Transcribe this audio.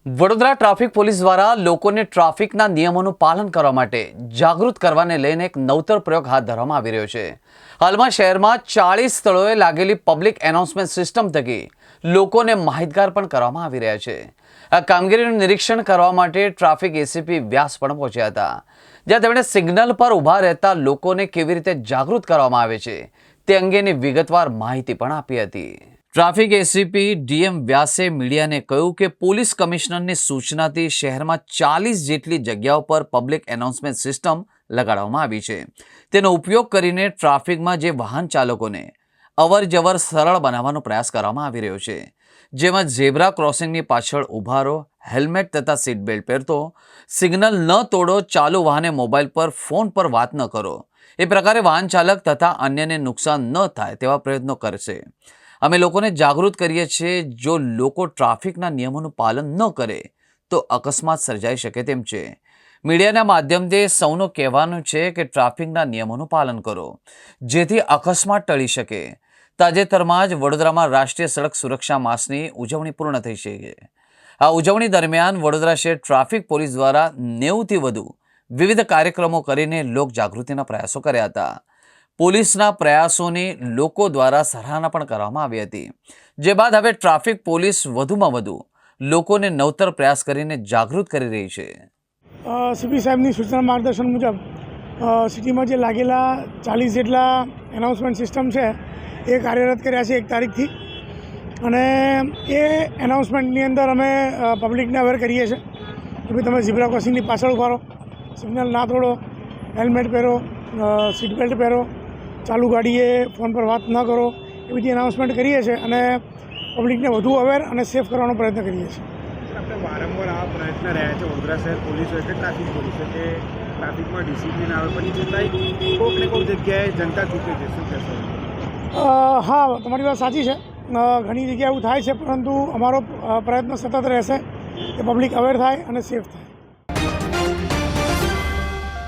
Vadodara traffic police દ્વારા લોકોને ટ્રાફિકના નિયમોનું પાલન કરવા માટે જાગૃત કરવાને લઈને એક નવતર પ્રયોગ હાથ ધરવામાં આવી રહ્યો છે। હાલમાં શહેરમાં 40 સ્થળોએ લાગેલી પબ્લિક એનાઉન્સમેન્ટ સિસ્ટમ થકી લોકોને માહિતગાર પણ કરવામાં આવી રહ્યા છે। આ કામગીરીનું નિરીક્ષણ કરવા માટે ટ્રાફિક એસીપી વ્યાસ પણ પહોંચ્યા હતા, જ્યાં તેમણે સિગ્નલ પર ઊભા રહેતા લોકોને કેવી રીતે જાગૃત કરવામાં આવે છે તે અંગેની વિગતવાર માહિતી પણ આપી હતી। ટ્રાફિક એસીપી ડીએમ વ્યાસે મીડિયાને કહ્યું કે પોલીસ કમિશનરની સૂચનાથી શહેરમાં 40 જેટલી જગ્યાઓ પર પબ્લિક એનાઉન્સમેન્ટ સિસ્ટમ લગાડવામાં આવી છે। તેનો ઉપયોગ કરીને ટ્રાફિકમાં જે વાહન ચાલકોને અવરજવર સરળ બનાવવાનો પ્રયાસ કરવામાં આવી રહ્યો છે, જેમાં ઝેબ્રા ક્રોસિંગની પાછળ ઊભા રહો, હેલ્મેટ તથા સીટ બેલ્ટ પહેરતો, સિગ્નલ ન તોડો, ચાલુ વાહને મોબાઈલ પર ફોન પર વાત ન કરો, એ પ્રકારે વાહન ચાલક તથા અન્યને નુકસાન ન થાય તેવા પ્રયત્નો કરશે। અમે લોકોને જાગૃત કરીએ છીએ, જો લોકો ટ્રાફિકના નિયમોનું પાલન ન કરે તો અકસ્માત સર્જાઈ શકે તેમ છે। મીડિયાના માધ્યમથી સૌનું કહેવાનું છે કે ટ્રાફિકના નિયમોનું પાલન કરો, જેથી અકસ્માત ટળી શકે। તાજેતરમાં જ વડોદરામાં રાષ્ટ્રીય સડક સુરક્ષા માસની ઉજવણી પૂર્ણ થઈ છે। આ ઉજવણી દરમિયાન વડોદરા શહેર ટ્રાફિક પોલીસ દ્વારા 90થી વધુ વિવિધ કાર્યક્રમો કરીને લોક જાગૃતિના પ્રયાસો કર્યા હતા। પોલીસના પ્રયાસોની લોકો દ્વારા સરાહના પણ કરવામાં આવી હતી, જે બાદ હવે ટ્રાફિક પોલીસ વધુમાં વધુ લોકોને નવતર પ્રયાસ કરીને જાગૃત કરી રહી છે। સીપી સાહેબની સૂચના માર્ગદર્શન મુજબ સિટીમાં જે લાગેલા 40 જેટલા એનાઉન્સમેન્ટ સિસ્ટમ છે એ કાર્યરત કર્યા છે 1 તારીખથી, અને એ એનાઉન્સમેન્ટની અંદર અમે પબ્લિકને અવેર કરીએ છીએ કે ભાઈ તમે ઝીબ્રા ક્રોસિંગની પાછળ ઉભા રહો, સિગ્નલ ના તોડો, હેલ્મેટ પહેરો, સીટ બેલ્ટ પહેરો, ચાલુ ગાડીએ ફોન પર વાત ન કરો, એ બધી એનાઉન્સમેન્ટ કરીએ છીએ અને પબ્લિકને વધુ અવેર અને સેફ કરવાનો પ્રયત્ન કરીએ છીએ। આપણે વારંવાર આ પ્રયત્ન રહ્યા છે વડોદરા શહેર પોલીસ હોય કે ટ્રાફિક પોલીસ હોય કે ટ્રાફિકમાં ડિસિપ્લિન આવે, પછી છતાંય કોઈક ને કોઈક જગ્યાએ જનતા ચૂકે છે, શું કહેશો? હા, તમારી વાત સાચી છે, ઘણી જગ્યાએ એવું થાય છે, પરંતુ અમારો પ્રયત્ન સતત રહેશે કે પબ્લિક અવેર થાય અને સેફ થાય।